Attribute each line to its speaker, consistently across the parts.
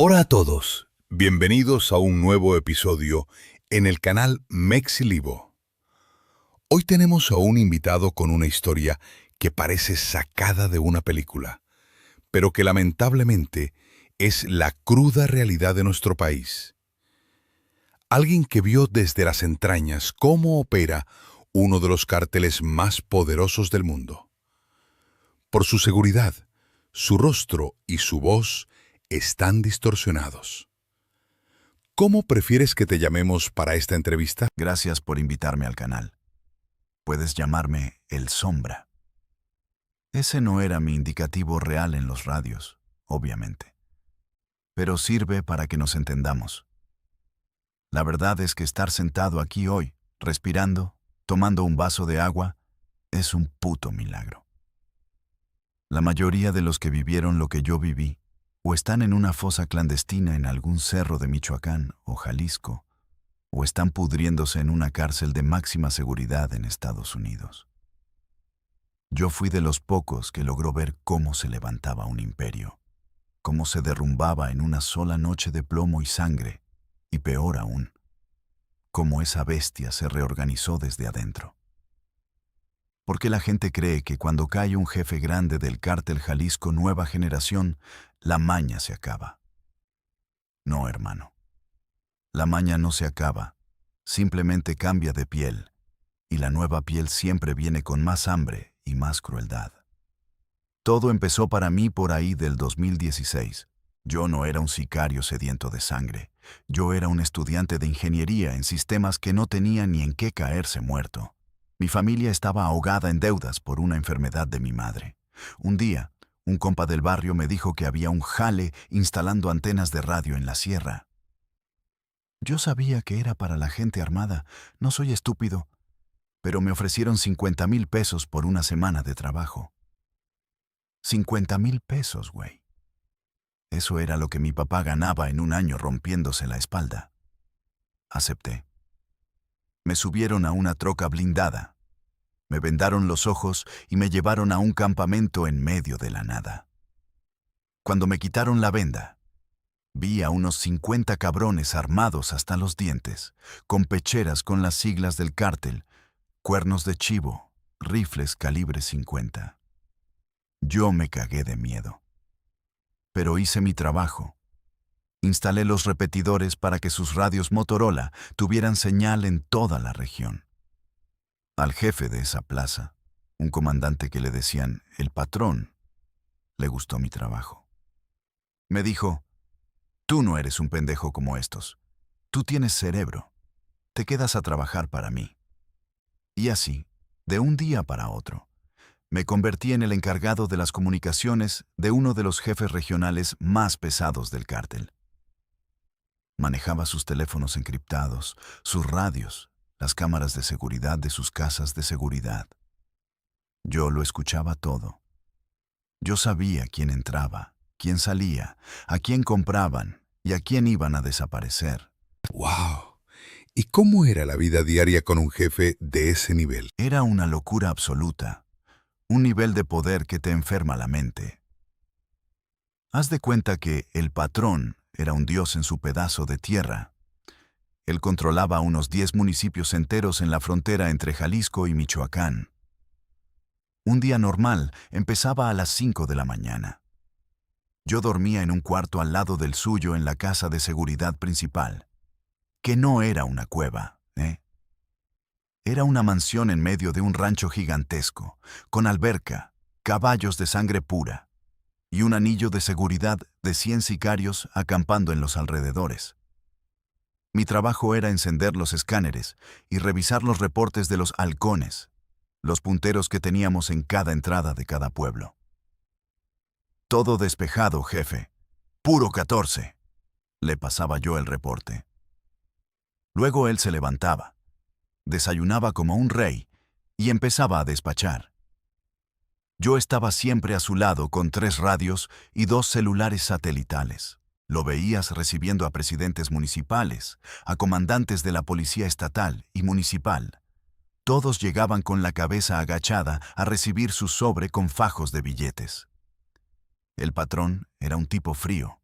Speaker 1: Hola a todos, bienvenidos a un nuevo episodio en el canal Mexilibo. Hoy tenemos a un invitado con una historia que parece sacada de una película, pero que lamentablemente es la cruda realidad de nuestro país. Alguien que vio desde las entrañas cómo opera uno de los cárteles más poderosos del mundo. Por su seguridad, su rostro y su voz están distorsionados. ¿Cómo prefieres que te llamemos para esta entrevista?
Speaker 2: Gracias por invitarme al canal. Puedes llamarme El Sombra. Ese no era mi indicativo real en los radios, obviamente. Pero sirve para que nos entendamos. La verdad es que estar sentado aquí hoy, respirando, tomando un vaso de agua, es un puto milagro. La mayoría de los que vivieron lo que yo viví, o están en una fosa clandestina en algún cerro de Michoacán o Jalisco, o están pudriéndose en una cárcel de máxima seguridad en Estados Unidos. Yo fui de los pocos que logró ver cómo se levantaba un imperio, cómo se derrumbaba en una sola noche de plomo y sangre, y peor aún, cómo esa bestia se reorganizó desde adentro. ¿Por qué la gente cree que cuando cae un jefe grande del cártel Jalisco Nueva Generación, la maña se acaba? No, hermano. La maña no se acaba, simplemente cambia de piel, y la nueva piel siempre viene con más hambre y más crueldad. Todo empezó para mí por ahí del 2016. Yo no era un sicario sediento de sangre. Yo era un estudiante de ingeniería en sistemas que no tenía ni en qué caerse muerto. Mi familia estaba ahogada en deudas por una enfermedad de mi madre. Un día, un compa del barrio me dijo que había un jale instalando antenas de radio en la sierra. Yo sabía que era para la gente armada, no soy estúpido, pero me ofrecieron 50,000 pesos por una semana de trabajo. 50,000 pesos, güey. Eso era lo que mi papá ganaba en un año rompiéndose la espalda. Acepté. Me subieron a una troca blindada. Me vendaron los ojos y me llevaron a un campamento en medio de la nada. Cuando me quitaron la venda, vi a unos 50 cabrones armados hasta los dientes, con pecheras con las siglas del cártel, cuernos de chivo, rifles calibre 50. Yo me cagué de miedo. Pero hice mi trabajo. Instalé los repetidores para que sus radios Motorola tuvieran señal en toda la región. Al jefe de esa plaza, un comandante que le decían el patrón, le gustó mi trabajo. Me dijo: tú no eres un pendejo como estos. Tú tienes cerebro. Te quedas a trabajar para mí. Y así, de un día para otro, me convertí en el encargado de las comunicaciones de uno de los jefes regionales más pesados del cártel. Manejaba sus teléfonos encriptados, sus radios, las cámaras de seguridad de sus casas de seguridad. Yo lo escuchaba todo. Yo sabía quién entraba, quién salía, a quién compraban y a quién iban a desaparecer.
Speaker 1: ¡Wow! ¿Y cómo era la vida diaria con un jefe de ese nivel?
Speaker 2: Era una locura absoluta, un nivel de poder que te enferma la mente. Haz de cuenta que el patrón era un dios en su pedazo de tierra. Él controlaba unos 10 municipios enteros en la frontera entre Jalisco y Michoacán. Un día normal empezaba a las 5 de la mañana. Yo dormía en un cuarto al lado del suyo en la casa de seguridad principal, que no era una cueva, ¿eh? Era una mansión en medio de un rancho gigantesco, con alberca, caballos de sangre pura y un anillo de seguridad de 100 sicarios acampando en los alrededores. Mi trabajo era encender los escáneres y revisar los reportes de los halcones, los punteros que teníamos en cada entrada de cada pueblo. Todo despejado, jefe. Puro 14. Le pasaba yo el reporte. Luego él se levantaba, desayunaba como un rey y empezaba a despachar. Yo estaba siempre a su lado con 3 radios y 2 celulares satelitales. Lo veías recibiendo a presidentes municipales, a comandantes de la policía estatal y municipal. Todos llegaban con la cabeza agachada a recibir su sobre con fajos de billetes. El patrón era un tipo frío,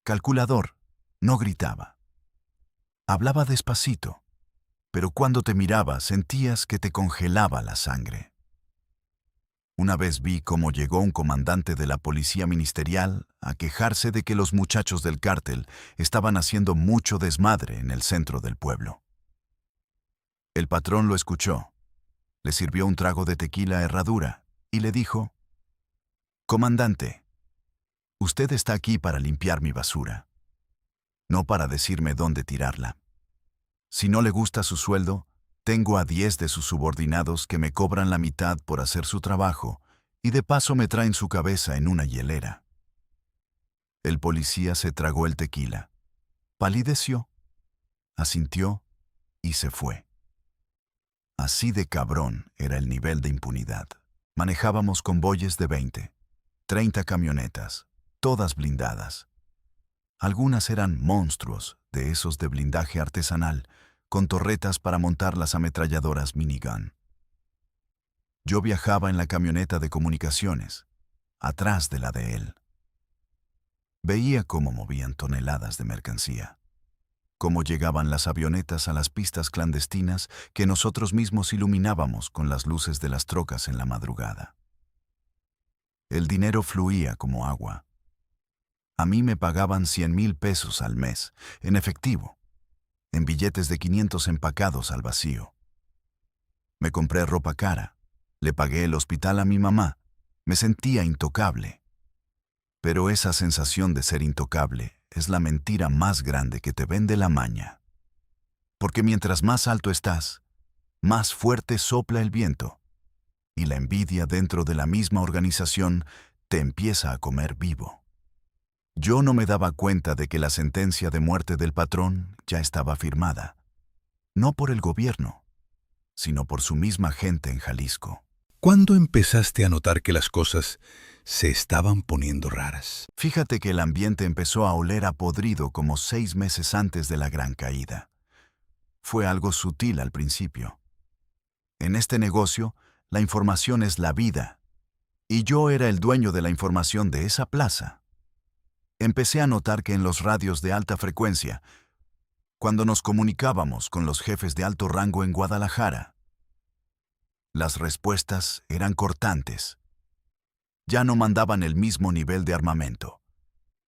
Speaker 2: Calculador, no gritaba. Hablaba despacito, pero cuando te miraba sentías que te congelaba la sangre. Una vez vi cómo llegó un comandante de la policía ministerial a quejarse de que los muchachos del cártel estaban haciendo mucho desmadre en el centro del pueblo. El patrón lo escuchó, le sirvió un trago de tequila Herradura y le dijo: «Comandante, usted está aquí para limpiar mi basura, no para decirme dónde tirarla. Si no le gusta su sueldo, tengo a 10 de sus subordinados que me cobran la mitad por hacer su trabajo y de paso me traen su cabeza en una hielera». El policía se tragó el tequila, palideció, asintió y se fue. Así de cabrón era el nivel de impunidad. Manejábamos convoyes de 20, 30 camionetas, todas blindadas. Algunas eran monstruos de esos de blindaje artesanal, con torretas para montar las ametralladoras minigun. Yo viajaba en la camioneta de comunicaciones, atrás de la de él. Veía cómo movían toneladas de mercancía, cómo llegaban las avionetas a las pistas clandestinas que nosotros mismos iluminábamos con las luces de las trocas en la madrugada. El dinero fluía como agua. A mí me pagaban 100,000 pesos al mes, en efectivo, en billetes de 500 empacados al vacío. Me compré ropa cara, le pagué el hospital a mi mamá, me sentía intocable. Pero esa sensación de ser intocable es la mentira más grande que te vende la maña. Porque mientras más alto estás, más fuerte sopla el viento, y la envidia dentro de la misma organización te empieza a comer vivo. Yo no me daba cuenta de que la sentencia de muerte del patrón ya estaba firmada, no por el gobierno, sino por su misma gente en Jalisco.
Speaker 1: ¿Cuándo empezaste a notar que las cosas se estaban poniendo raras?
Speaker 2: Fíjate que el ambiente empezó a oler a podrido como 6 meses antes de la gran caída. Fue algo sutil al principio. En este negocio, la información es la vida, y yo era el dueño de la información de esa plaza. Empecé a notar que en los radios de alta frecuencia, cuando nos comunicábamos con los jefes de alto rango en Guadalajara, las respuestas eran cortantes. Ya no mandaban el mismo nivel de armamento.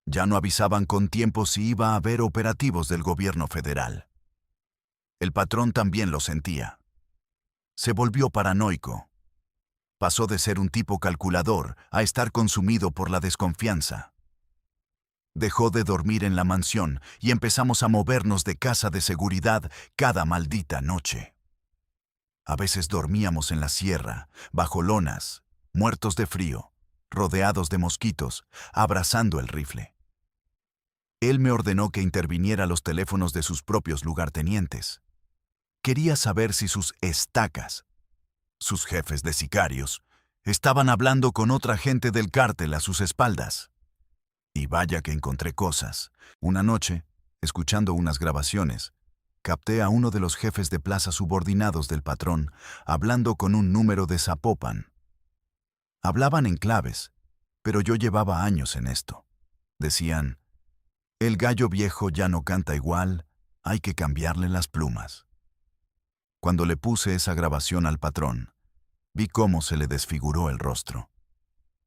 Speaker 2: Ya no avisaban con tiempo si iba a haber operativos del gobierno federal. El patrón también lo sentía. Se volvió paranoico. Pasó de ser un tipo calculador a estar consumido por la desconfianza. Dejó de dormir en la mansión y empezamos a movernos de casa de seguridad cada maldita noche. A veces dormíamos en la sierra, bajo lonas, muertos de frío, rodeados de mosquitos, abrazando el rifle. Él me ordenó que interviniera los teléfonos de sus propios lugartenientes. Quería saber si sus estacas, sus jefes de sicarios, estaban hablando con otra gente del cártel a sus espaldas. Y vaya que encontré cosas. Una noche, escuchando unas grabaciones, capté a uno de los jefes de plaza subordinados del patrón hablando con un número de Zapopan. Hablaban en claves, pero yo llevaba años en esto. Decían: «El gallo viejo ya no canta igual, hay que cambiarle las plumas». Cuando le puse esa grabación al patrón, vi cómo se le desfiguró el rostro.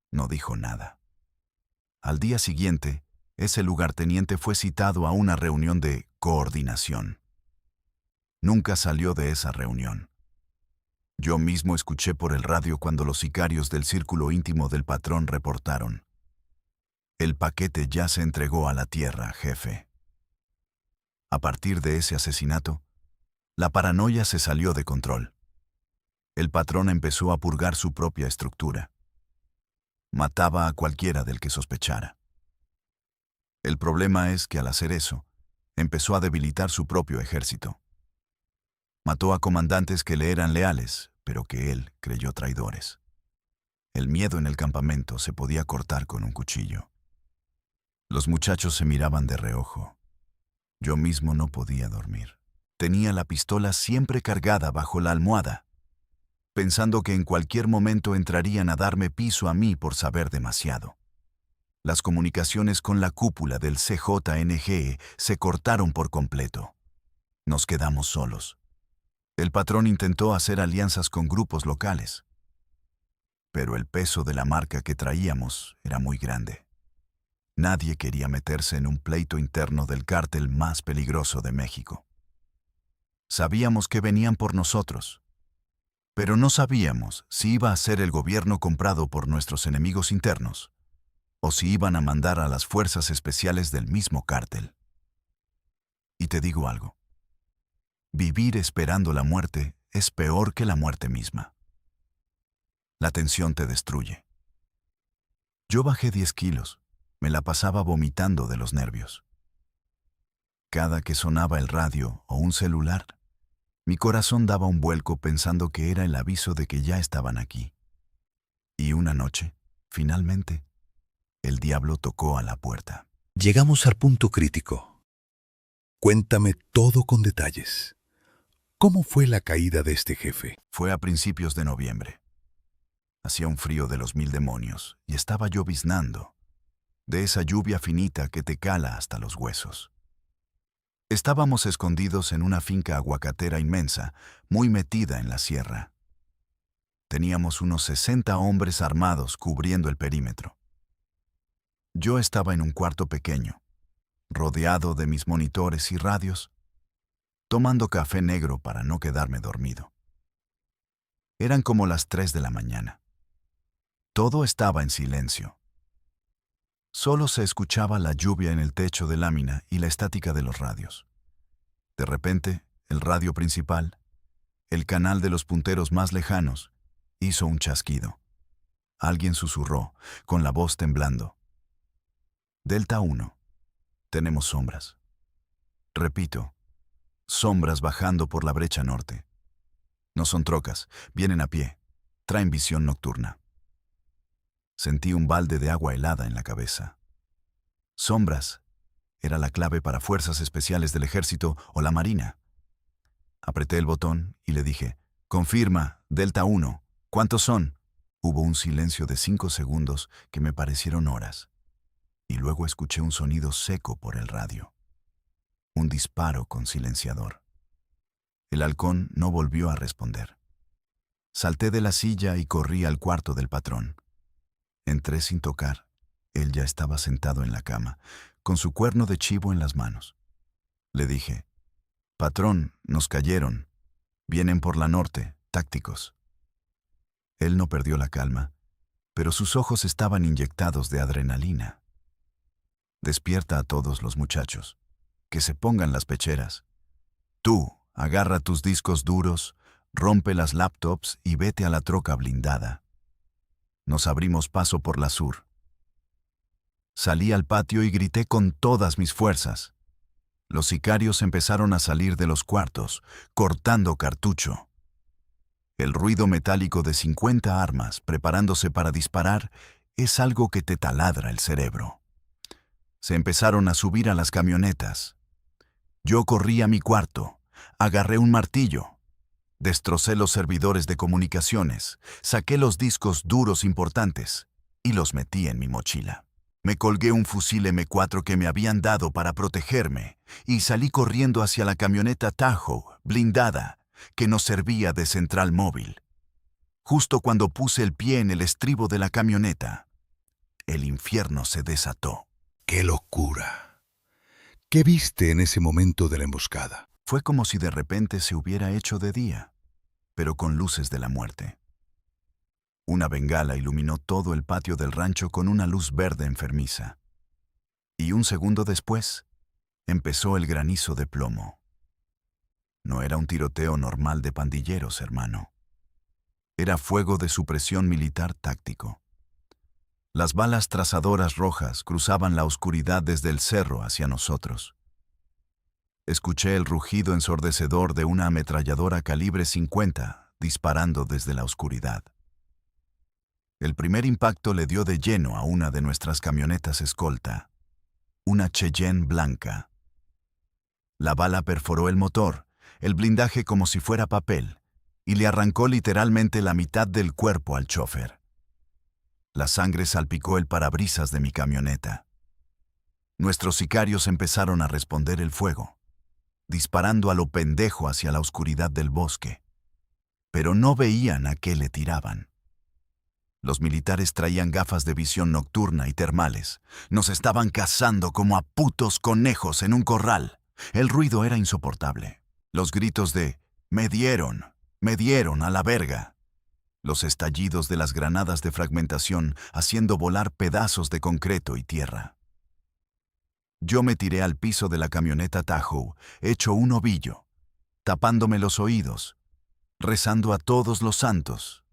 Speaker 2: No dijo nada. Al día siguiente, ese lugarteniente fue citado a una reunión de coordinación. Nunca salió de esa reunión. Yo mismo escuché por el radio cuando los sicarios del círculo íntimo del patrón reportaron: «El paquete ya se entregó a la tierra, jefe». A partir de ese asesinato, la paranoia se salió de control. El patrón empezó a purgar su propia estructura. Mataba a cualquiera del que sospechara. El problema es que al hacer eso, empezó a debilitar su propio ejército. Mató a comandantes que le eran leales, pero que él creyó traidores. El miedo en el campamento se podía cortar con un cuchillo. Los muchachos se miraban de reojo. Yo mismo no podía dormir. Tenía la pistola siempre cargada bajo la almohada, pensando que en cualquier momento entrarían a darme piso a mí por saber demasiado. Las comunicaciones con la cúpula del CJNG se cortaron por completo. Nos quedamos solos. El patrón intentó hacer alianzas con grupos locales, pero el peso de la marca que traíamos era muy grande. Nadie quería meterse en un pleito interno del cártel más peligroso de México. Sabíamos que venían por nosotros, pero no sabíamos si iba a ser el gobierno comprado por nuestros enemigos internos o si iban a mandar a las fuerzas especiales del mismo cártel. Y te digo algo. Vivir esperando la muerte es peor que la muerte misma. La tensión te destruye. Yo bajé 10 kilos. Me la pasaba vomitando de los nervios. Cada que sonaba el radio o un celular, mi corazón daba un vuelco pensando que era el aviso de que ya estaban aquí. Y una noche, finalmente, el diablo tocó a la puerta.
Speaker 1: Llegamos al punto crítico. Cuéntame todo con detalles. ¿Cómo fue la caída de este jefe?
Speaker 2: Fue a principios de noviembre. Hacía un frío de los 1000 demonios y estaba lloviznando, de esa lluvia finita que te cala hasta los huesos. Estábamos escondidos en una finca aguacatera inmensa, muy metida en la sierra. Teníamos unos 60 hombres armados cubriendo el perímetro. Yo estaba en un cuarto pequeño, rodeado de mis monitores y radios, tomando café negro para no quedarme dormido. Eran como las 3 de la mañana. Todo estaba en silencio. Solo se escuchaba la lluvia en el techo de lámina y la estática de los radios. De repente, el radio principal, el canal de los punteros más lejanos, hizo un chasquido. Alguien susurró, con la voz temblando. Delta 1. Tenemos sombras. Repito, sombras bajando por la brecha norte. No son trocas, vienen a pie, traen visión nocturna. Sentí un balde de agua helada en la cabeza. Sombras era la clave para fuerzas especiales del ejército o la marina. Apreté el botón y le dije, confirma, Delta 1, ¿cuántos son? Hubo un silencio de 5 segundos que me parecieron horas. Y luego escuché un sonido seco por el radio. Un disparo con silenciador. El halcón no volvió a responder. Salté de la silla y corrí al cuarto del patrón. Entré sin tocar. Él ya estaba sentado en la cama, con su cuerno de chivo en las manos. Le dije, patrón, nos cayeron. Vienen por la norte, tácticos. Él no perdió la calma, pero sus ojos estaban inyectados de adrenalina. Despierta a todos los muchachos. Que se pongan las pecheras. Tú, agarra tus discos duros, rompe las laptops y vete a la troca blindada. Nos abrimos paso por la sur. Salí al patio y grité con todas mis fuerzas. Los sicarios empezaron a salir de los cuartos, cortando cartucho. El ruido metálico de 50 armas preparándose para disparar es algo que te taladra el cerebro. Se empezaron a subir a las camionetas. Yo corrí a mi cuarto, agarré un martillo, destrocé los servidores de comunicaciones, saqué los discos duros importantes y los metí en mi mochila. Me colgué un fusil M4 que me habían dado para protegerme y salí corriendo hacia la camioneta Tahoe, blindada, que nos servía de central móvil. Justo cuando puse el pie en el estribo de la camioneta, el infierno se desató.
Speaker 1: ¡Qué locura! ¿Qué viste en ese momento de la emboscada?
Speaker 2: Fue como si de repente se hubiera hecho de día, pero con luces de la muerte. Una bengala iluminó todo el patio del rancho con una luz verde enfermiza. Y un segundo después, empezó el granizo de plomo. No era un tiroteo normal de pandilleros, hermano. Era fuego de supresión militar táctico. Las balas trazadoras rojas cruzaban la oscuridad desde el cerro hacia nosotros. Escuché el rugido ensordecedor de una ametralladora calibre 50 disparando desde la oscuridad. El primer impacto le dio de lleno a una de nuestras camionetas escolta, una Cheyenne blanca. La bala perforó el motor, el blindaje como si fuera papel, y le arrancó literalmente la mitad del cuerpo al chofer. La sangre salpicó el parabrisas de mi camioneta. Nuestros sicarios empezaron a responder el fuego, disparando a lo pendejo hacia la oscuridad del bosque. Pero no veían a qué le tiraban. Los militares traían gafas de visión nocturna y termales. Nos estaban cazando como a putos conejos en un corral. El ruido era insoportable. Los gritos de me dieron a la verga. Los estallidos de las granadas de fragmentación haciendo volar pedazos de concreto y tierra. Yo me tiré al piso de la camioneta Tahoe, hecho un ovillo, tapándome los oídos, rezando a todos los santos,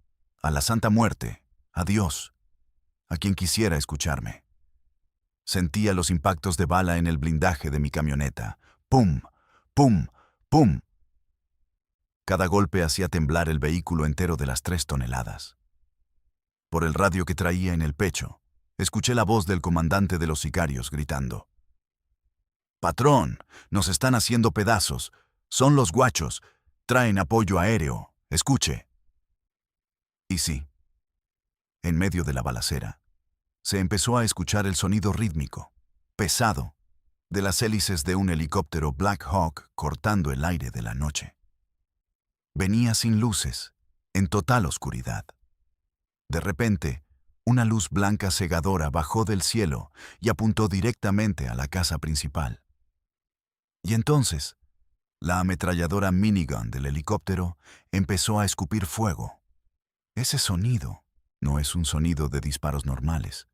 Speaker 2: a la Santa Muerte, a Dios, a quien quisiera escucharme. Sentía los impactos de bala en el blindaje de mi camioneta. ¡Pum! ¡Pum! ¡Pum! Cada golpe hacía temblar el vehículo entero de las 3 toneladas. Por el radio que traía en el pecho, escuché la voz del comandante de los sicarios gritando: «Patrón, nos están haciendo pedazos. Son los guachos. Traen apoyo aéreo. Escuche». Y sí, en medio de la balacera, se empezó a escuchar el sonido rítmico, pesado, de las hélices de un helicóptero Black Hawk cortando el aire de la noche. Venía sin luces, en total oscuridad. De repente, una luz blanca cegadora bajó del cielo y apuntó directamente a la casa principal. Y entonces, la ametralladora minigun del helicóptero empezó a escupir fuego. Ese sonido no es un sonido de disparos normales.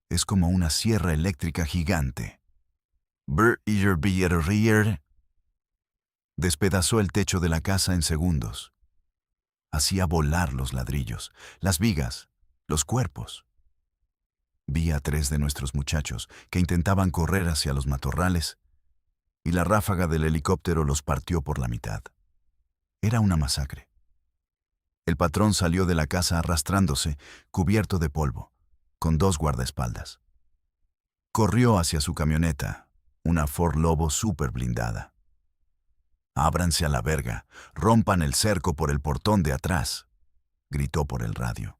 Speaker 2: Es como una sierra eléctrica gigante. Despedazó el techo de la casa en segundos. Hacía volar los ladrillos, las vigas, los cuerpos. Vi a 3 de nuestros muchachos que intentaban correr hacia los matorrales y la ráfaga del helicóptero los partió por la mitad. Era una masacre. El patrón salió de la casa arrastrándose, cubierto de polvo, con 2 guardaespaldas. Corrió hacia su camioneta, una Ford Lobo súper blindada. «Ábranse a la verga, rompan el cerco por el portón de atrás», gritó por el radio.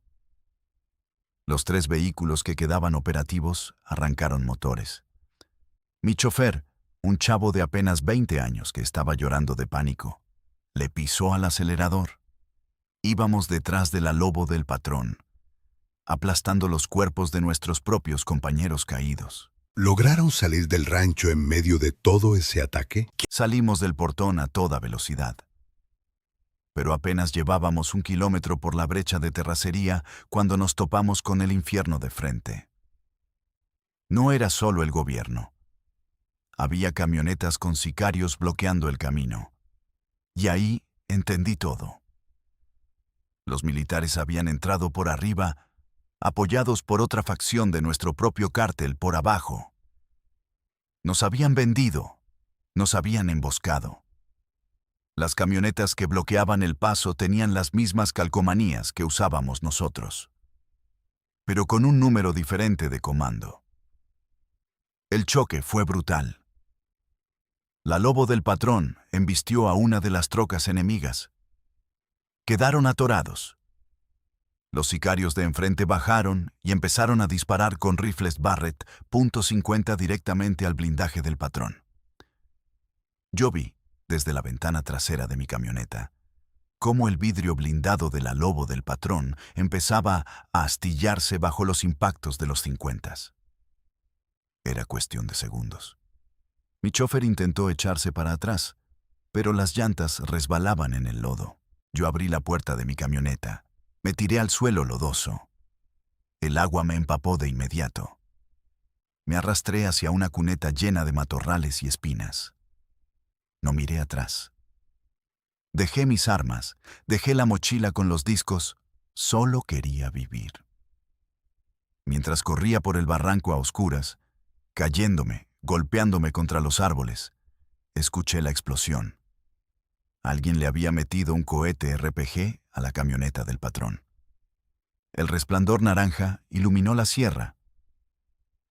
Speaker 2: Los 3 vehículos que quedaban operativos arrancaron motores. Mi chofer, un chavo de apenas 20 años que estaba llorando de pánico, le pisó al acelerador. Íbamos detrás de la Lobo del patrón, aplastando los cuerpos de nuestros propios compañeros caídos.
Speaker 1: ¿Lograron salir del rancho en medio de todo ese ataque?
Speaker 2: Salimos del portón a toda velocidad. Pero apenas llevábamos 1 kilómetro por la brecha de terracería cuando nos topamos con el infierno de frente. No era solo el gobierno. Había camionetas con sicarios bloqueando el camino. Y ahí entendí todo. Los militares habían entrado por arriba, apoyados por otra facción de nuestro propio cártel por abajo. Nos habían vendido, nos habían emboscado. Las camionetas que bloqueaban el paso tenían las mismas calcomanías que usábamos nosotros, pero con un número diferente de comando. El choque fue brutal. La Lobo del patrón embistió a una de las trocas enemigas. Quedaron atorados. Los sicarios de enfrente bajaron y empezaron a disparar con rifles Barrett .50 directamente al blindaje del patrón. Yo vi, desde la ventana trasera de mi camioneta, cómo el vidrio blindado de la Lobo del patrón empezaba a astillarse bajo los impactos de los 50. Era cuestión de segundos. Mi chofer intentó echarse para atrás, pero las llantas resbalaban en el lodo. Yo abrí la puerta de mi camioneta. Me tiré al suelo lodoso. El agua me empapó de inmediato. Me arrastré hacia una cuneta llena de matorrales y espinas. No miré atrás. Dejé mis armas, dejé la mochila con los discos. Solo quería vivir. Mientras corría por el barranco a oscuras, cayéndome, golpeándome contra los árboles, escuché la explosión. Alguien le había metido un cohete RPG a la camioneta del patrón. El resplandor naranja iluminó la sierra.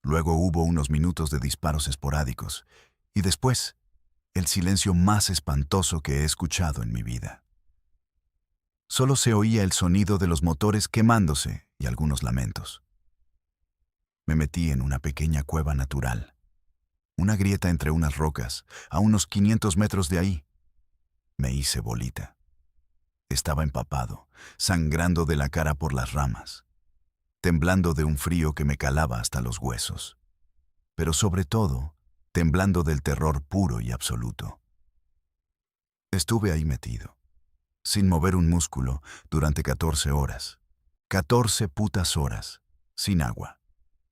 Speaker 2: Luego hubo unos minutos de disparos esporádicos y después el silencio más espantoso que he escuchado en mi vida. Solo se oía el sonido de los motores quemándose y algunos lamentos. Me metí en una pequeña cueva natural, una grieta entre unas rocas, a unos 500 metros de ahí. Me hice bolita. Estaba empapado, sangrando de la cara por las ramas, temblando de un frío que me calaba hasta los huesos, pero sobre todo, temblando del terror puro y absoluto. Estuve ahí metido, sin mover un músculo, durante 14 horas. 14 putas horas, sin agua,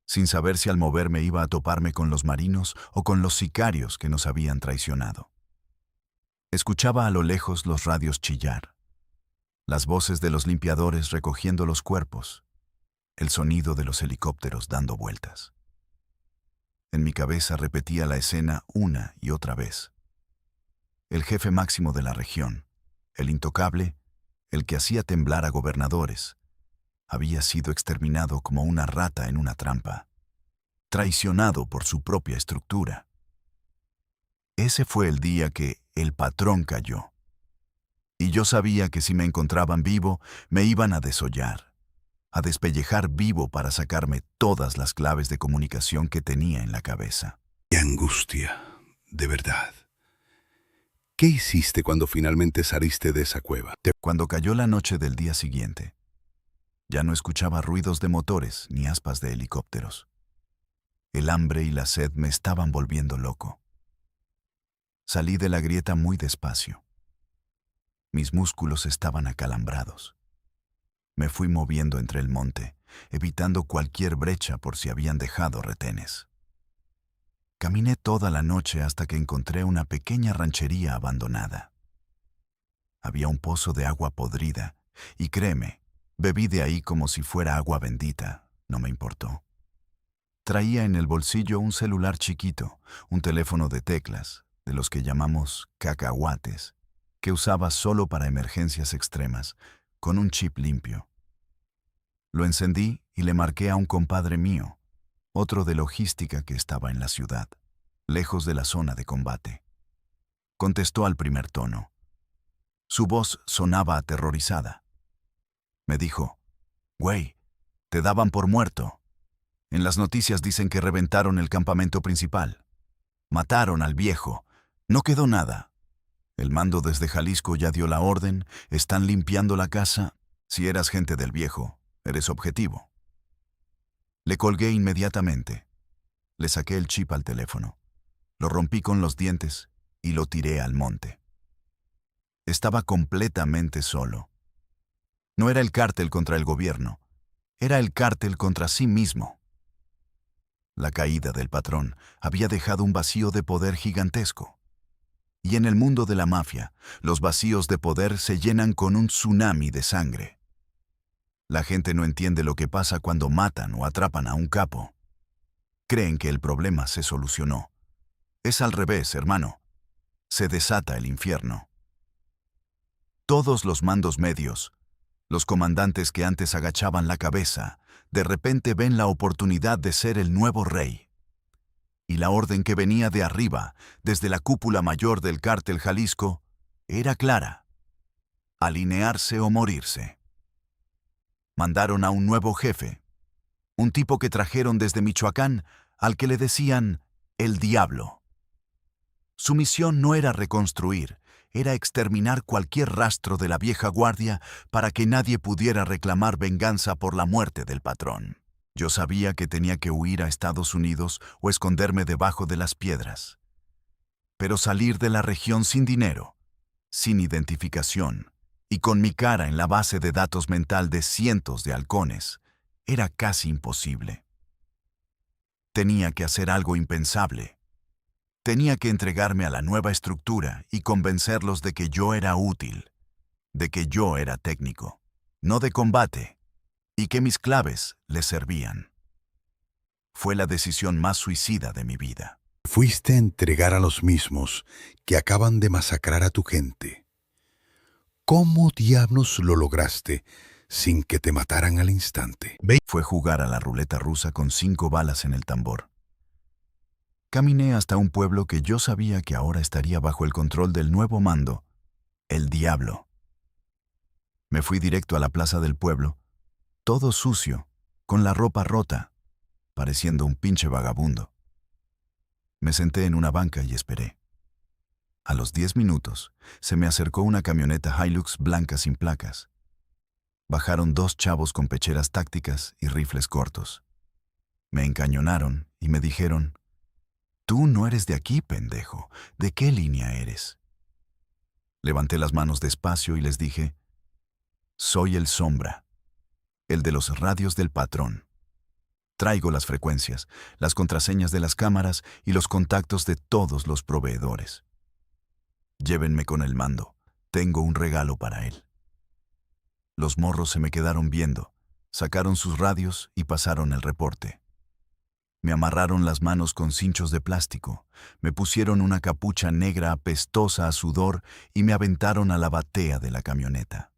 Speaker 2: sin saber si al moverme iba a toparme con los marinos o con los sicarios que nos habían traicionado. Escuchaba a lo lejos los radios chillar, las voces de los limpiadores recogiendo los cuerpos, el sonido de los helicópteros dando vueltas. En mi cabeza repetía la escena una y otra vez. El jefe máximo de la región, el intocable, el que hacía temblar a gobernadores, había sido exterminado como una rata en una trampa, traicionado por su propia estructura. Ese fue el día que el patrón cayó. Y yo sabía que si me encontraban vivo, me iban a desollar, a despellejar vivo para sacarme todas las claves de comunicación que tenía en la cabeza.
Speaker 1: ¡Qué angustia! De verdad. ¿Qué hiciste cuando finalmente saliste de esa cueva?
Speaker 2: Cuando cayó la noche del día siguiente, ya no escuchaba ruidos de motores ni aspas de helicópteros. El hambre y la sed me estaban volviendo loco. Salí de la grieta muy despacio. Mis músculos estaban acalambrados. Me fui moviendo entre el monte, evitando cualquier brecha por si habían dejado retenes. Caminé toda la noche hasta que encontré una pequeña ranchería abandonada. Había un pozo de agua podrida, y créeme, bebí de ahí como si fuera agua bendita, no me importó. Traía en el bolsillo un celular chiquito, un teléfono de teclas, de los que llamamos cacahuates, que usaba solo para emergencias extremas, con un chip limpio. Lo encendí y le marqué a un compadre mío, otro de logística que estaba en la ciudad, lejos de la zona de combate. Contestó al primer tono. Su voz sonaba aterrorizada. Me dijo, «Güey, te daban por muerto. En las noticias dicen que reventaron el campamento principal. Mataron al viejo. No quedó nada. El mando desde Jalisco ya dio la orden, están limpiando la casa. Si eras gente del viejo, eres objetivo». Le colgué inmediatamente. Le saqué el chip al teléfono. Lo rompí con los dientes y lo tiré al monte. Estaba completamente solo. No era el cártel contra el gobierno, era el cártel contra sí mismo. La caída del patrón había dejado un vacío de poder gigantesco. Y en el mundo de la mafia, los vacíos de poder se llenan con un tsunami de sangre. La gente no entiende lo que pasa cuando matan o atrapan a un capo. Creen que el problema se solucionó. Es al revés, hermano. Se desata el infierno. Todos los mandos medios, los comandantes que antes agachaban la cabeza, de repente ven la oportunidad de ser el nuevo rey. Y la orden que venía de arriba, desde la cúpula mayor del cártel Jalisco, era clara: alinearse o morirse. Mandaron a un nuevo jefe, un tipo que trajeron desde Michoacán, al que le decían el Diablo. Su misión no era reconstruir, era exterminar cualquier rastro de la vieja guardia para que nadie pudiera reclamar venganza por la muerte del patrón. Yo sabía que tenía que huir a Estados Unidos o esconderme debajo de las piedras. Pero salir de la región sin dinero, sin identificación y con mi cara en la base de datos mental de cientos de halcones, era casi imposible. Tenía que hacer algo impensable. Tenía que entregarme a la nueva estructura y convencerlos de que yo era útil, de que yo era técnico, no de combate, y que mis claves les servían. Fue la decisión más suicida de mi vida.
Speaker 1: Fuiste a entregar a los mismos que acaban de masacrar a tu gente. ¿Cómo diablos lo lograste sin que te mataran al instante?
Speaker 2: Fue jugar a la ruleta rusa con 5 balas en el tambor. Caminé hasta un pueblo que yo sabía que ahora estaría bajo el control del nuevo mando, el Diablo. Me fui directo a la plaza del pueblo, todo sucio, con la ropa rota, pareciendo un pinche vagabundo. Me senté en una banca y esperé. A los 10 minutos, se me acercó una camioneta Hilux blanca sin placas. Bajaron 2 chavos con pecheras tácticas y rifles cortos. Me encañonaron y me dijeron: «Tú no eres de aquí, pendejo. ¿De qué línea eres?». Levanté las manos despacio y les dije: «Soy el Sombra, el de los radios del patrón. Traigo las frecuencias, las contraseñas de las cámaras y los contactos de todos los proveedores. Llévenme con el mando, tengo un regalo para él». Los morros se me quedaron viendo, sacaron sus radios y pasaron el reporte. Me amarraron las manos con cinchos de plástico, me pusieron una capucha negra apestosa a sudor y me aventaron a la batea de la camioneta.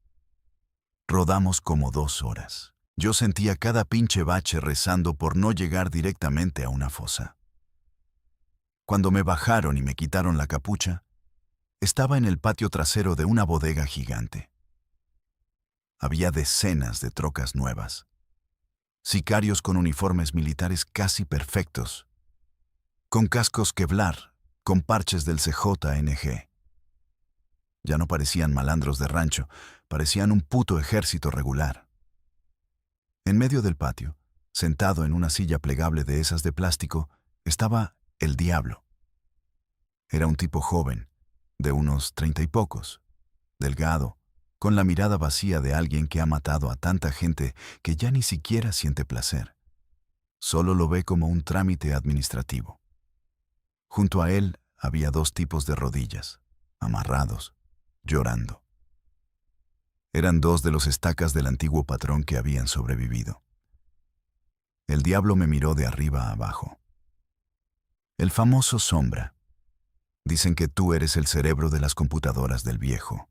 Speaker 2: Rodamos como 2 horas. Yo sentía cada pinche bache rezando por no llegar directamente a una fosa. Cuando me bajaron y me quitaron la capucha, estaba en el patio trasero de una bodega gigante. Había decenas de trocas nuevas. Sicarios con uniformes militares casi perfectos, con cascos Kevlar, con parches del CJNG. Ya no parecían malandros de rancho, parecían un puto ejército regular. En medio del patio, sentado en una silla plegable de esas de plástico, estaba el Diablo. Era un tipo joven, de unos 30 y pocos, delgado, con la mirada vacía de alguien que ha matado a tanta gente que ya ni siquiera siente placer. Solo lo ve como un trámite administrativo. Junto a él había 2 tipos de rodillas, amarrados, llorando. Eran 2 de los estacas del antiguo patrón que habían sobrevivido. El Diablo me miró de arriba a abajo. «El famoso Sombra. Dicen que tú eres el cerebro de las computadoras del viejo.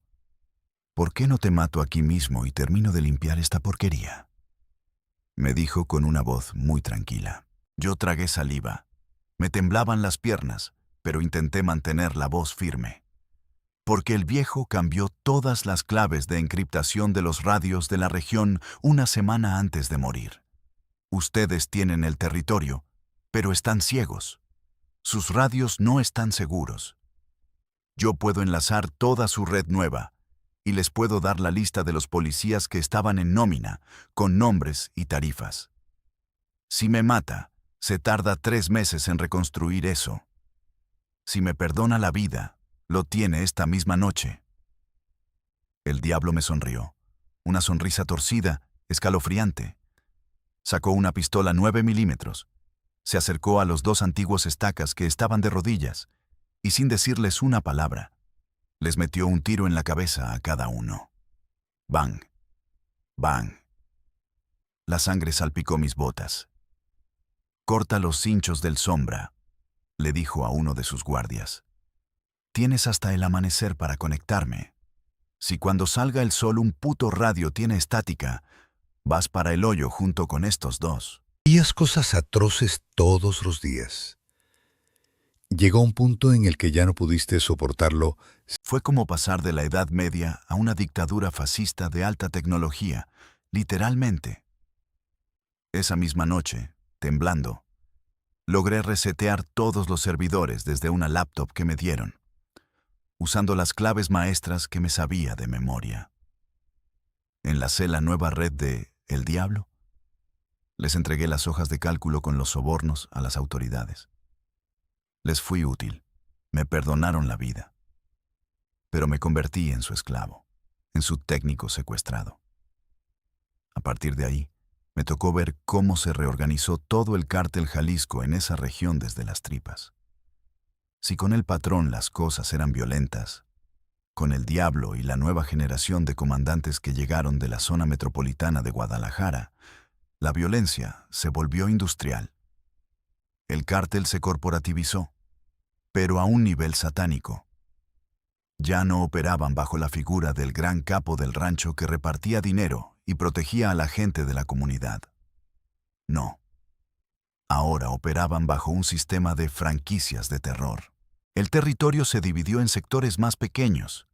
Speaker 2: ¿Por qué no te mato aquí mismo y termino de limpiar esta porquería?», me dijo con una voz muy tranquila. Yo tragué saliva. Me temblaban las piernas, pero intenté mantener la voz firme. Porque el viejo cambió todas las claves de encriptación de los radios de la región una semana antes de morir. Ustedes tienen el territorio, pero están ciegos. Sus radios no están seguros. Yo puedo enlazar toda su red nueva, y les puedo dar la lista de los policías que estaban en nómina, con nombres y tarifas. Si me mata, se tarda 3 meses en reconstruir eso. Si me perdona la vida, lo tiene esta misma noche. El Diablo me sonrió, una sonrisa torcida, escalofriante. Sacó una pistola 9 milímetros, se acercó a los 2 antiguos estacas que estaban de rodillas, y sin decirles una palabra, les metió un tiro en la cabeza a cada uno. Bang, bang. La sangre salpicó mis botas. «Corta los cinchos del Sombra», le dijo a uno de sus guardias. «Tienes hasta el amanecer para conectarme. Si cuando salga el sol un puto radio tiene estática, vas para el hoyo junto con estos 2».
Speaker 1: Veías cosas atroces todos los días. Llegó un punto en el que ya no pudiste soportarlo.
Speaker 2: Fue como pasar de la Edad Media a una dictadura fascista de alta tecnología, literalmente. Esa misma noche, temblando, logré resetear todos los servidores desde una laptop que me dieron, usando las claves maestras que me sabía de memoria. Enlacé la nueva red de El Diablo. Les entregué las hojas de cálculo con los sobornos a las autoridades. Les fui útil, me perdonaron la vida. Pero me convertí en su esclavo, en su técnico secuestrado. A partir de ahí, me tocó ver cómo se reorganizó todo el cártel Jalisco en esa región desde las tripas. Si con el patrón las cosas eran violentas, con el Diablo y la nueva generación de comandantes que llegaron de la zona metropolitana de Guadalajara, la violencia se volvió industrial. El cártel se corporativizó, pero a un nivel satánico. Ya no operaban bajo la figura del gran capo del rancho que repartía dinero y protegía a la gente de la comunidad. No. Ahora operaban bajo un sistema de franquicias de terror. El territorio se dividió en sectores más pequeños,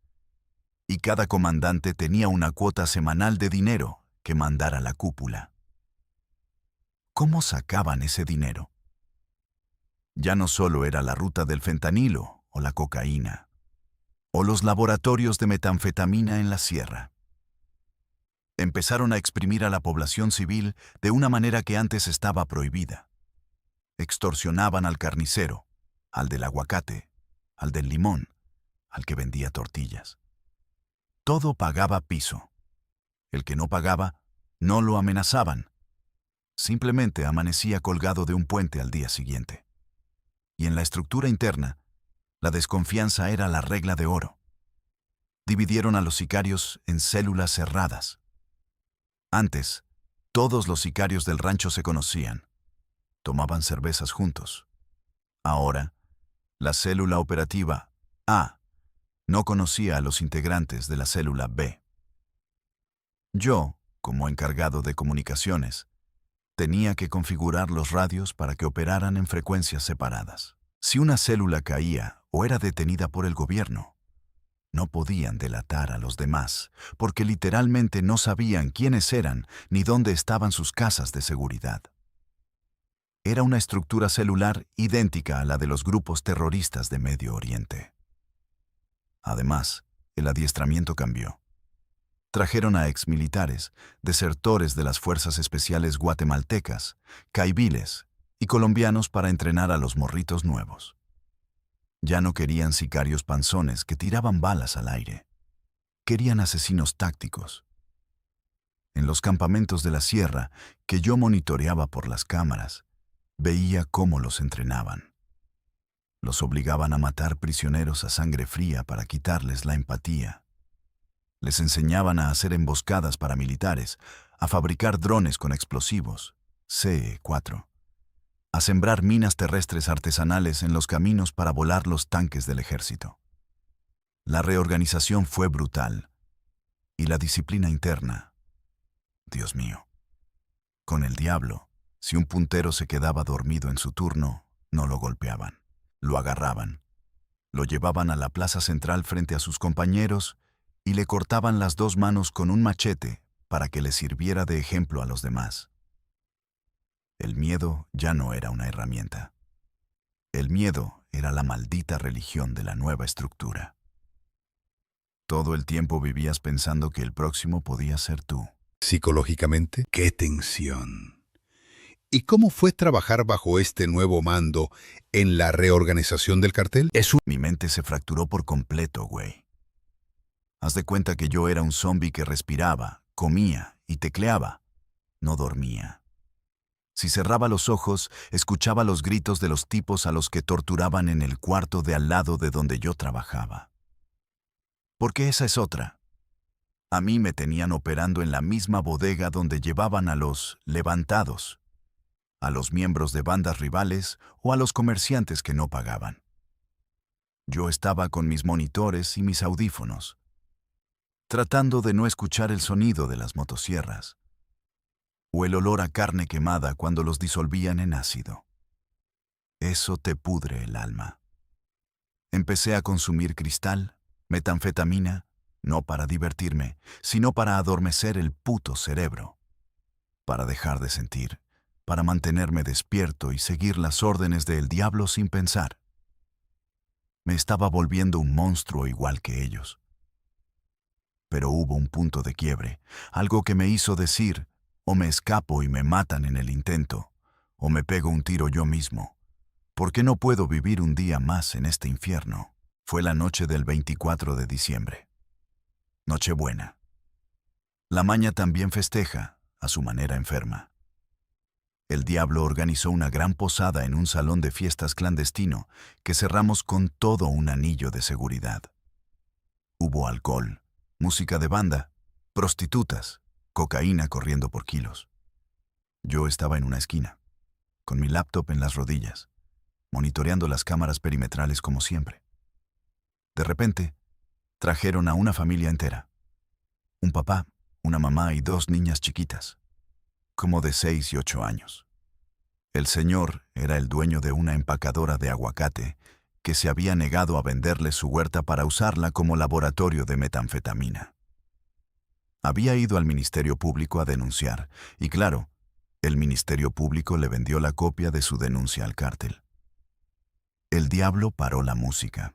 Speaker 2: y cada comandante tenía una cuota semanal de dinero que mandar a la cúpula. ¿cómo sacaban ese dinero? Ya no solo era la ruta del fentanilo o la cocaína, o los laboratorios de metanfetamina en la sierra. Empezaron a exprimir a la población civil de una manera que antes estaba prohibida. Extorsionaban al carnicero, al del aguacate, al del limón, al que vendía tortillas. Todo pagaba piso. El que no pagaba, no lo amenazaban. Simplemente amanecía colgado de un puente al día siguiente. Y en la estructura interna, la desconfianza era la regla de oro. Dividieron a los sicarios en células cerradas. Antes, todos los sicarios del rancho se conocían. Tomaban cervezas juntos. Ahora, la célula operativa A no conocía a los integrantes de la célula B. Yo, como encargado de comunicaciones, tenía que configurar los radios para que operaran en frecuencias separadas. Si una célula caía o era detenida por el gobierno, no podían delatar a los demás, porque literalmente no sabían quiénes eran ni dónde estaban sus casas de seguridad. Era una estructura celular idéntica a la de los grupos terroristas de Medio Oriente. Además, el adiestramiento cambió. Trajeron a exmilitares, desertores de las fuerzas especiales guatemaltecas, caibiles y colombianos para entrenar a los morritos nuevos. Ya no querían sicarios panzones que tiraban balas al aire. Querían asesinos tácticos. En los campamentos de la sierra, que yo monitoreaba por las cámaras, veía cómo los entrenaban. Los obligaban a matar prisioneros a sangre fría para quitarles la empatía. Les enseñaban a hacer emboscadas paramilitares, a fabricar drones con explosivos, CE-4, a sembrar minas terrestres artesanales en los caminos para volar los tanques del ejército. La reorganización fue brutal. Y la disciplina interna, Dios mío. Con el diablo, si un puntero se quedaba dormido en su turno, no lo golpeaban, lo agarraban, lo llevaban a la plaza central frente a sus compañeros y le cortaban las 2 manos con un machete para que le sirviera de ejemplo a los demás. El miedo ya no era una herramienta. El miedo era la maldita religión de la nueva estructura. Todo el tiempo vivías pensando que el próximo podía ser tú.
Speaker 1: Psicológicamente, ¡qué tensión! ¿Y cómo fue trabajar bajo este nuevo mando en la reorganización del cartel?
Speaker 2: Mi mente se fracturó por completo, güey. Haz de cuenta que yo era un zombi que respiraba, comía y tecleaba. No dormía. Si cerraba los ojos, escuchaba los gritos de los tipos a los que torturaban en el cuarto de al lado de donde yo trabajaba. Porque esa es otra. A mí me tenían operando en la misma bodega donde llevaban a los levantados, a los miembros de bandas rivales o a los comerciantes que no pagaban. Yo estaba con mis monitores y mis audífonos, tratando de no escuchar el sonido de las motosierras o el olor a carne quemada cuando los disolvían en ácido. Eso te pudre el alma. Empecé a consumir cristal, metanfetamina, no para divertirme, sino para adormecer el puto cerebro, para dejar de sentir, para mantenerme despierto y seguir las órdenes del diablo sin pensar. Me estaba volviendo un monstruo igual que ellos. Pero hubo un punto de quiebre, algo que me hizo decir: o me escapo y me matan en el intento, o me pego un tiro yo mismo, porque no puedo vivir un día más en este infierno. Fue la noche del 24 de diciembre. Nochebuena. La maña también festeja, a su manera enferma. El diablo organizó una gran posada en un salón de fiestas clandestino que cerramos con todo un anillo de seguridad. Hubo alcohol, música de banda, prostitutas, cocaína corriendo por kilos. Yo estaba en una esquina, con mi laptop en las rodillas, monitoreando las cámaras perimetrales como siempre. De repente, trajeron a una familia entera. Un papá, una mamá y 2 niñas chiquitas, como de 6 y 8 años. El señor era el dueño de una empacadora de aguacate que se había negado a venderle su huerta para usarla como laboratorio de metanfetamina. Había ido al Ministerio Público a denunciar, y claro, El Ministerio Público le vendió la copia de su denuncia al cártel. El diablo paró la música.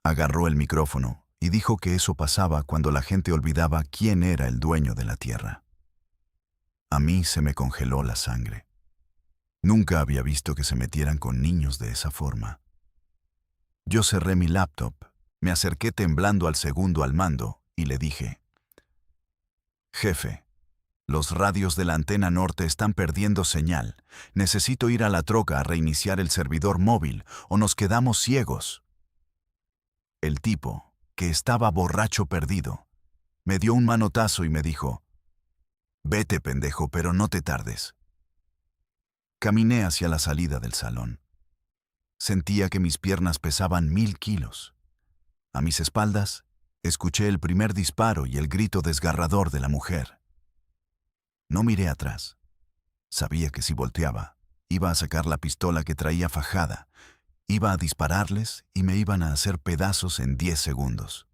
Speaker 2: Agarró el micrófono y dijo que eso pasaba cuando la gente olvidaba quién era el dueño de la tierra. A mí se me congeló la sangre. Nunca había visto que se metieran con niños de esa forma. Yo cerré mi laptop, me acerqué temblando al segundo al mando y le dije: «Jefe, los radios de la antena norte están perdiendo señal. Necesito ir a la troca a reiniciar el servidor móvil o nos quedamos ciegos». El tipo, que estaba borracho perdido, me dio un manotazo y me dijo: «Vete, pendejo, pero no te tardes». Caminé hacia la salida del salón. Sentía que mis piernas pesaban 1000 kilos. A mis espaldas, escuché el primer disparo y el grito desgarrador de la mujer. No miré atrás. Sabía que si volteaba, iba a sacar la pistola que traía fajada, iba a dispararles y me iban a hacer pedazos en 10 segundos.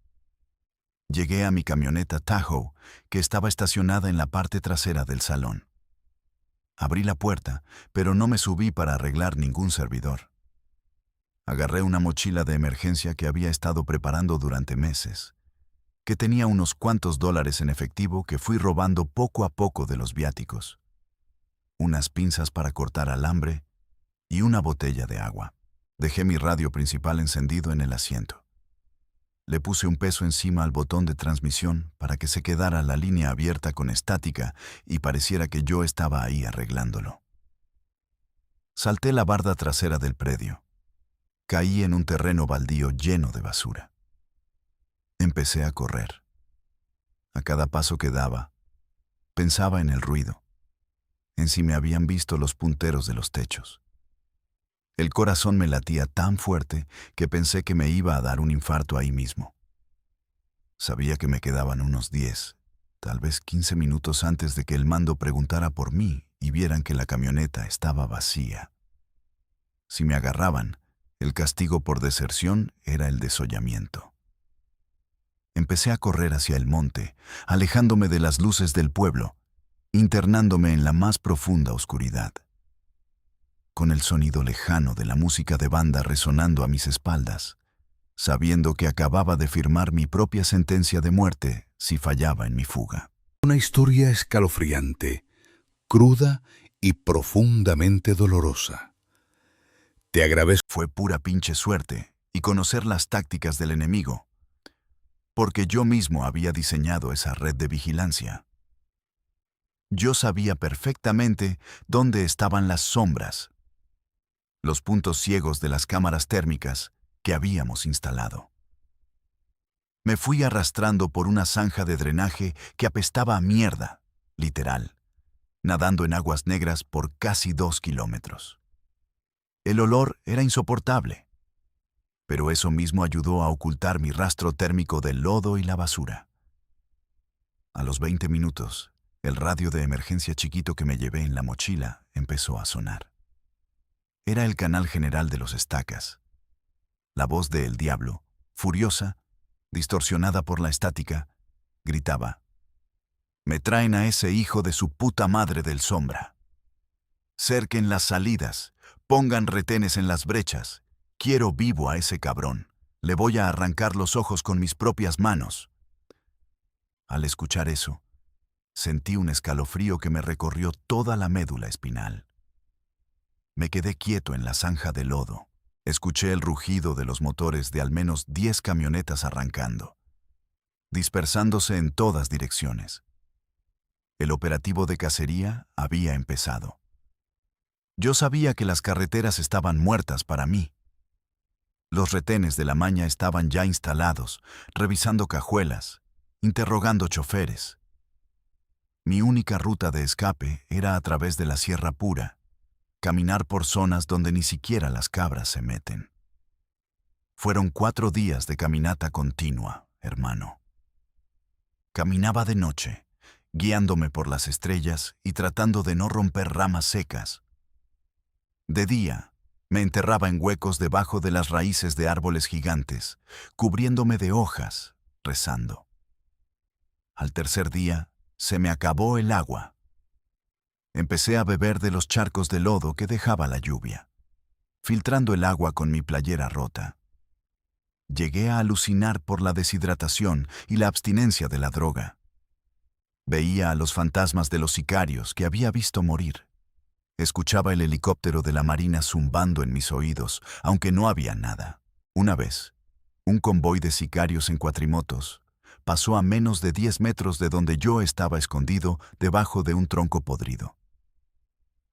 Speaker 2: Llegué a mi camioneta Tahoe, que estaba estacionada en la parte trasera del salón. Abrí la puerta, pero no me subí para arreglar ningún servidor. Agarré una mochila de emergencia que había estado preparando durante meses, que tenía unos cuantos dólares en efectivo que fui robando poco a poco de los viáticos, unas pinzas para cortar alambre y una botella de agua. Dejé mi radio principal encendido en el asiento. Le puse un peso encima al botón de transmisión para que se quedara la línea abierta con estática y pareciera que yo estaba ahí arreglándolo. Salté la barda trasera del predio. Caí en un terreno baldío lleno de basura. Empecé a correr. A cada paso que daba, pensaba en el ruido, en si me habían visto los punteros de los techos. El corazón me latía tan fuerte que pensé que me iba a dar un infarto ahí mismo. Sabía que me quedaban unos 10, tal vez 15 minutos antes de que el mando preguntara por mí y vieran que la camioneta estaba vacía. Si me agarraban, el castigo por deserción era el desollamiento. Empecé a correr hacia el monte, alejándome de las luces del pueblo, internándome en la más profunda oscuridad. Con el sonido lejano de la música de banda resonando a mis espaldas, sabiendo que acababa de firmar mi propia sentencia de muerte si fallaba en mi fuga.
Speaker 1: Una historia escalofriante, cruda y profundamente dolorosa. Te agradezco.
Speaker 2: Fue pura pinche suerte y conocer las tácticas del enemigo, porque yo mismo había diseñado esa red de vigilancia. Yo sabía perfectamente dónde estaban las sombras, los puntos ciegos de las cámaras térmicas que habíamos instalado. Me fui arrastrando por una zanja de drenaje que apestaba a mierda, literal, nadando en aguas negras por casi 2 kilómetros. El olor era insoportable, pero eso mismo ayudó a ocultar mi rastro térmico del lodo y la basura. A los 20 minutos, el radio de emergencia chiquito que me llevé en la mochila empezó a sonar. Era el canal general de los Estacas. La voz de El Diablo, furiosa, distorsionada por la estática, gritaba: «Me traen a ese hijo de su puta madre del Sombra. Cerquen las salidas, pongan retenes en las brechas. Quiero vivo a ese cabrón. Le voy a arrancar los ojos con mis propias manos». Al escuchar eso, sentí un escalofrío que me recorrió toda la médula espinal. Me quedé quieto en la zanja de lodo. Escuché el rugido de los motores de al menos 10 camionetas arrancando, dispersándose en todas direcciones. El operativo de cacería había empezado. Yo sabía que las carreteras estaban muertas para mí. Los retenes de la maña estaban ya instalados, revisando cajuelas, interrogando choferes. Mi única ruta de escape era a través de la Sierra Pura, caminar por zonas donde ni siquiera las cabras se meten. Fueron 4 días de caminata continua, hermano. Caminaba de noche, guiándome por las estrellas y tratando de no romper ramas secas. De día, me enterraba en huecos debajo de las raíces de árboles gigantes, cubriéndome de hojas, rezando. Al tercer día, se me acabó el agua. Empecé a beber de los charcos de lodo que dejaba la lluvia, filtrando el agua con mi playera rota. Llegué a alucinar por la deshidratación y la abstinencia de la droga. Veía a los fantasmas de los sicarios que había visto morir. Escuchaba el helicóptero de la Marina zumbando en mis oídos, aunque no había nada. Una vez, un convoy de sicarios en cuatrimotos pasó a menos de 10 metros de donde yo estaba escondido debajo de un tronco podrido.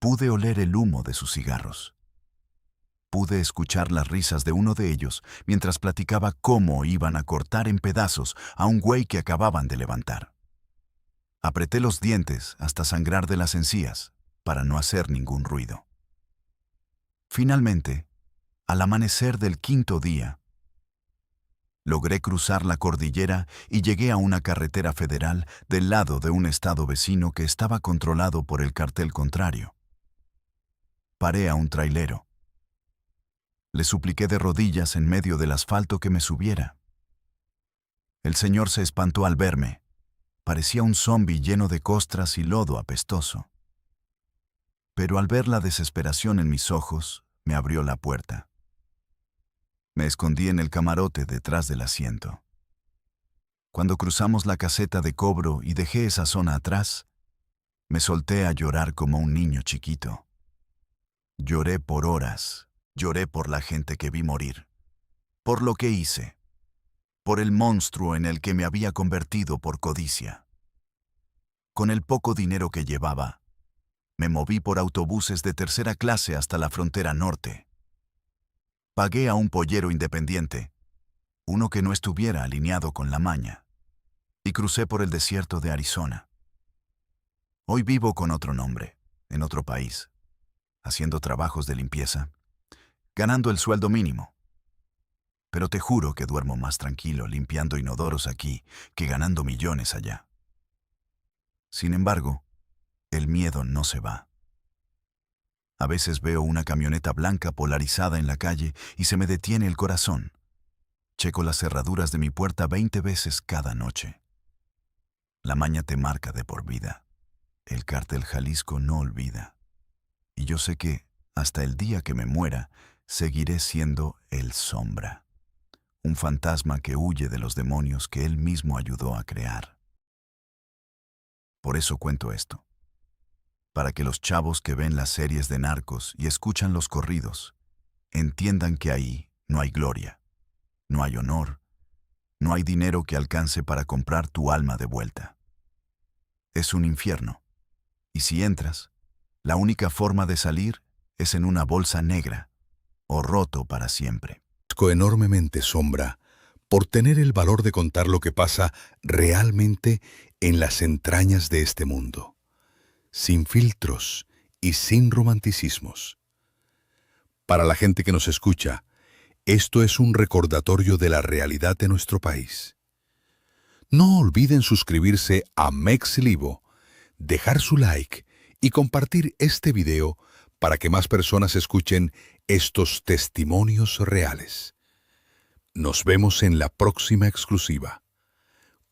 Speaker 2: Pude oler el humo de sus cigarros. Pude escuchar las risas de uno de ellos mientras platicaba cómo iban a cortar en pedazos a un güey que acababan de levantar. Apreté los dientes hasta sangrar de las encías para no hacer ningún ruido. Finalmente, al amanecer del quinto día, logré cruzar la cordillera y llegué a una carretera federal del lado de un estado vecino que estaba controlado por el cartel contrario. Paré a un trailero. Le supliqué de rodillas en medio del asfalto que me subiera. El señor se espantó al verme. Parecía un zombi lleno de costras y lodo apestoso. Pero al ver la desesperación en mis ojos, me abrió la puerta. Me escondí en el camarote detrás del asiento. Cuando cruzamos la caseta de cobro y dejé esa zona atrás, me solté a llorar como un niño chiquito. Lloré por horas, lloré por la gente que vi morir, por lo que hice, por el monstruo en el que me había convertido por codicia. Con el poco dinero que llevaba, me moví por autobuses de tercera clase hasta la frontera norte. Pagué a un pollero independiente, uno que no estuviera alineado con la maña, y crucé por el desierto de Arizona. Hoy vivo con otro nombre, en otro país, haciendo trabajos de limpieza, ganando el sueldo mínimo. Pero te juro que duermo más tranquilo limpiando inodoros aquí que ganando millones allá. Sin embargo, el miedo no se va. A veces veo una camioneta blanca polarizada en la calle y se me detiene el corazón. Checo las cerraduras de mi puerta 20 veces cada noche. La maña te marca de por vida. El cártel Jalisco no olvida. Y yo sé que, hasta el día que me muera, seguiré siendo el Sombra. Un fantasma que huye de los demonios que él mismo ayudó a crear. Por eso cuento esto. Para que los chavos que ven las series de narcos y escuchan los corridos entiendan que ahí no hay gloria, no hay honor, no hay dinero que alcance para comprar tu alma de vuelta. Es un infierno, y si entras, la única forma de salir es en una bolsa negra o roto para siempre.
Speaker 1: Enormemente, Sombra, por tener el valor de contar lo que pasa realmente en las entrañas de este mundo, sin filtros y sin romanticismos. Para la gente que nos escucha, esto es un recordatorio de la realidad de nuestro país. No olviden suscribirse a MEXLivo, dejar su like y compartir este video para que más personas escuchen estos testimonios reales. Nos vemos en la próxima exclusiva.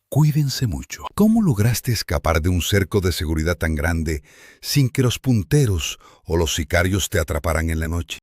Speaker 1: Cuídense mucho. ¿Cómo lograste escapar de un cerco de seguridad tan grande sin que los punteros o los sicarios te atraparan en la noche?